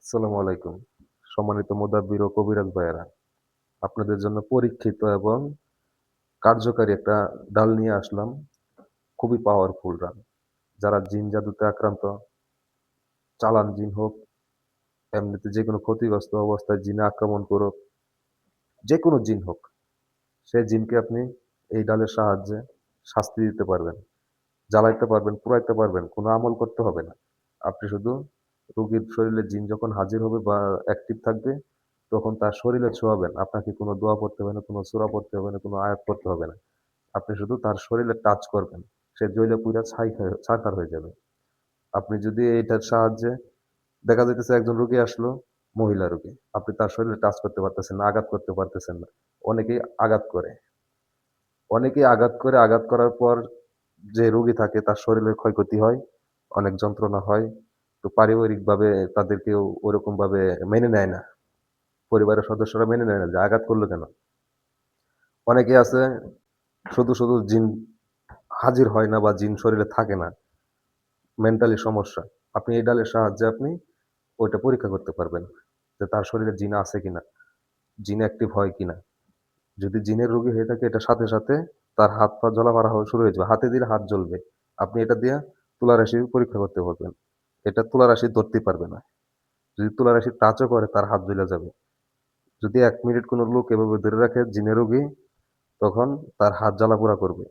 আসসালামু আলাইকুম। সম্মানিত মুদাব্বির ও কবিরাজ ভাইয়েরা, আপনাদের জন্য পরীক্ষিত এবং কার্যকারী একটা ডাল নিয়ে আসলাম। খুবই পাওয়ারফুল ডাল। যারা জিন জাদুতে আক্রান্ত, চালান জিন হোক, এমনিতে যেকোনো ক্ষতিগ্রস্ত অবস্থায় জিনে আক্রমণ করুক, যেকোনো জিন হোক, সেই জিনকে আপনি এই ডালের সাহায্যে শাস্তি দিতে পারবেন, জ্বালাইতে পারবেন, পুড়াইতে পারবেন। কোনো আমল করতে হবে না। আপনি শুধু রোগীর শরীরে জিন যখন হাজির হবে বা অ্যাক্টিভ থাকবে, তখন তার শরীরে ছোঁয়াবেন। আপনাকে কোনো দোয়া পড়তে হবে না, কোনো সূরা পড়তে হবে না, কোনো আয়াত পড়তে হবে না। আপনি শুধু তার শরীরে টাচ করবেন। সে জ্বইলা পুইড়া ছারখার হয়ে যাবে। আপনি যদি এইটার সাহায্যে দেখা যাইতেছে একজন রোগী আসলো, মহিলা রোগী। আপনি তার শরীরে টাচ করতে পারতেছেন না, আঘাত করতে পারতেছেন না। অনেকেই আঘাত করে। অনেকেই আঘাত করে, আঘাত করার পর যে রোগী থাকে তার শরীরের ক্ষয়ক্ষতি হয়, অনেক যন্ত্রণা হয়। তো পারিবারিকভাবে তাদেরকেও ওরকমভাবে মেনে নেয় না। পরিবারের সদস্যরা মেনে নেয় না যে আঘাত করলো কেন? অনেকে আছে শুধু জিন হাজির হয় না বা জিন শরীরে থাকে না। মেন্টালি সমস্যা। আপনি এই ডালের সাহায্যে আপনি ওইটা পরীক্ষা করতে পারবেন। যে তার শরীরে জিন আছে কিনা, জিন অ্যাক্টিভ হয় কিনা। যদি জিনের রোগী হয়ে থাকে এটার সাথে তার হাত-পা জ্বলা-পড়া হওয়া শুরু হয়ে যাবে। হাতে দিলে হাত জ্বলবে। আপনি এটা দিয়া তুলারাশি পরীক্ষা করতে পারবেন। এটা তুলারাশি ধরতেই পারবে না। যদি তুলারাশি টাচও করে তার হাত জ্বলে যাবে। যদি ১ মিনিট কোনো লোক এভাবে ধরে রাখে জিনের রোগী, তখন তার হাত জ্বালা-পোড়া করবে।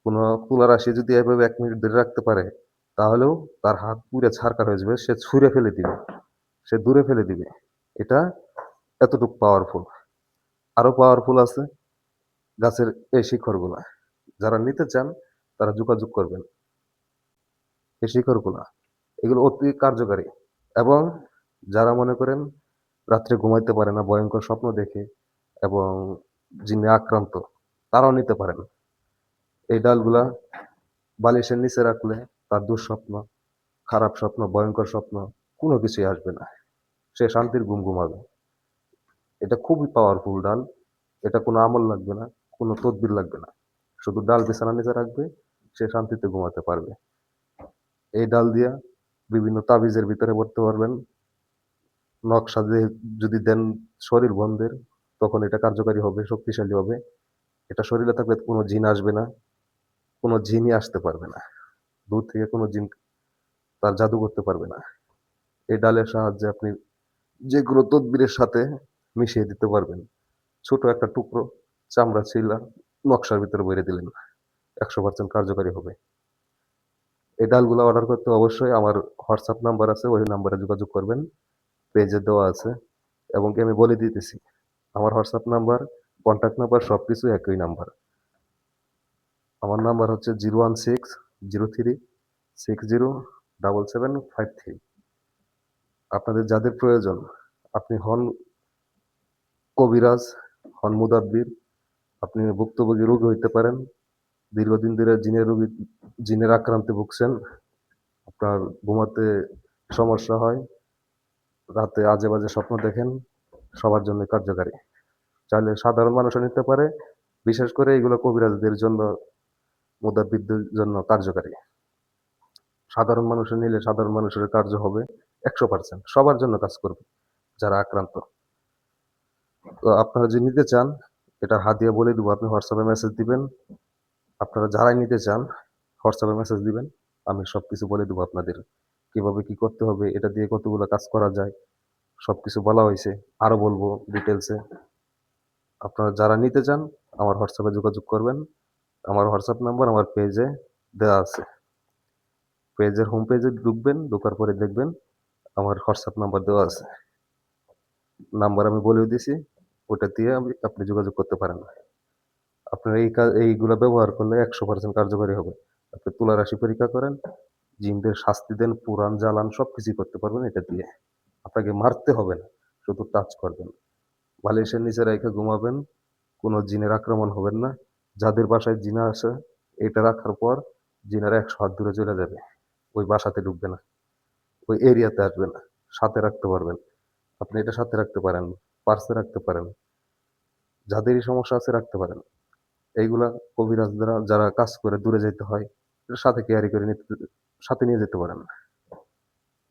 কোনো তুলারাশি যদি এভাবে ১ মিনিট ধরে রাখতে পারে, তাহলেও তার হাত পুড়ে ছারখার হয়ে যাবে। সে ছুঁড়ে ফেলে দিবে। সে দূরে ফেলে দিবে। এটা এতটুক পাওয়ারফুল। আরো পাওয়ারফুল আছে গাছের এই শিকড়গুলা। যারা নিতে চান তারা যোগাযোগ করবেন। এই শিকড়গুলা। এগুলো অতি কার্যকারী এবং যারা মনে করেন রাত্রে ঘুমাইতে পারে না, ভয়ংকর স্বপ্ন দেখে এবং জিনে আক্রান্ত, তারাও নিতে পারেন। এই ডালগুলা বালিশের নিচে রাখলে তার দুঃস্বপ্ন, খারাপ স্বপ্ন, ভয়ংকর স্বপ্ন কোনো কিছুই আসবে না। সে শান্তির ঘুম ঘুমাবে। এটা খুবই পাওয়ারফুল ডাল। এটা কোনো আমল লাগবে না, কোনো তদবির লাগবে না। শুধু ডাল বিছানার নিচে রাখবে, সে শান্তিতে ঘুমাতে পারবে। এই ডাল দিয়া বিভিন্ন তাবিজের ভিতরে পড়তে পারবেন। নকশা যদি দেন শরীর বন্ধের, তখন এটা কার্যকারী হবে, শক্তিশালী হবে। এটা শরীরে থাকলে কোনো জিন আসবে না, কোনো জিনই আসতে পারবে না। দূর থেকে কোনো জিন তার জাদু করতে পারবে না। এই ডালের সাহায্যে আপনি যেকোনো তদবিরের সাথে মিশিয়ে দিতে পারবেন। ছোট একটা টুকরো চামড়া ছিলা নকশার ভিতরে ভরে দিলেন। ১০০% কার্যকারী হবে। এই ডালগুলা অর্ডার করতে অবশ্যই আমার হোয়াটসঅ্যাপ নাম্বার আছে, ওই নাম্বারে যোগাযোগ করবেন। পেজে দেওয়া আছে এবং কি আমি বলে দিতেছি। আমার হোয়াটসঅ্যাপ নাম্বার, কনট্যাক্ট নাম্বার সবকিছু একই নাম্বার। আমার নাম্বার হচ্ছে 01603607753। আপনাদের যাদের প্রয়োজন, আপনি হন কবিরাজ, হন মুদাব্বির, আপনি ভুক্তভোগী রোগী হইতে পারেন। দীর্ঘদিন ধরে জিনের আক্রান্তে ভুগছেন। আপনার ঘুমাতে সমস্যা হয়, রাতে আজে-বাজে স্বপ্ন দেখেন, সবার জন্যই কার্যকারী। চাইলে সাধারণ মানুষও নিতে পারে। বিশেষ করে এগুলো কবিরাজদের জন্য, মুদাব্বিরদের জন্য কার্যকারী। সাধারণ মানুষে নিলে সাধারণ মানুষের কার্য হবে ১০০%। সবার জন্য কাজ করবে যারা আক্রান্ত। তো আপনারা যদি নিতে চান, এটার হাদিয়া বলে দিব। আপনি হোয়াটসঅ্যাপে মেসেজ দিবেন। আপনারা যারাই নিতে চান হোয়াটসঅ্যাপে মেসেজ দিবেন। আমি সবকিছু বলে দিব আপনাদের। কিভাবে কি করতে হবে, এটা দিয়ে কতগুলো কাজ করা যায়, সবকিছু বলা হইছে। আরো বলবো ডিটেইলসে। আপনারা যারা নিতে চান আমার হোয়াটসঅ্যাপে যোগাযোগ করবেন। আমার হোয়াটসঅ্যাপ নাম্বার আমার পেজে দেওয়া আছে। পেজের হোম পেজে ঢুকবেন, ঢোকার পরে দেখবেন আমার হোয়াটসঅ্যাপ নাম্বার দেওয়া আছে। নাম্বার আমি বলেও দিছি। ওটা দিয়ে আপনি যোগাযোগ করতে পারেন। আপনার এইগুলা ব্যবহার করলে ১০০% কার্যকরী হবে। আপনি তুলা রাশি পরীক্ষা করেন, জিনদের শাস্তি দেন, পুরাণ জ্বালান, সবকিছুই করতে পারবেন এটা দিয়ে। আপনাকে মারতে হবে না, শুধু টাচ করবেন। বালিশের নিচে রেখে ঘুমাবেন, কোনো জিনের আক্রমণ হবেন না। যাদের বাসায় জিনা আসে, এটা রাখার পর জিনেরা ১০০ হাত দূরে চলে যাবে। ওই বাসাতে ঢুকবে না, ওই এরিয়াতে আসবে না। সাথে রাখতে পারবেন। আপনি এটা সাথে রাখতে পারেন, পার্সে রাখতে পারেন। যাদেরই সমস্যা আছে রাখতে পারেন। এইগুলা কবিরাজরা যারা কাজ করে দূরে যেতে হয়, এটা সাথে ক্যারি করে সাথে নিয়ে যেতে পারেন।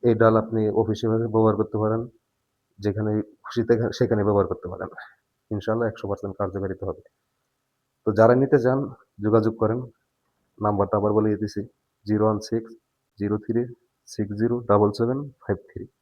এই ডাল আপনি অফিসে ব্যবহার করতে পারেন, যেখানে খুশি সেখানে ব্যবহার করতে পারেন। ইনশাআল্লাহ 100% কার্যকারিতা হবে। তো যারা নিতে চান যোগাযোগ করেন। নাম্বারটা আবার বলে দিতেছি, 016 03 60 7753।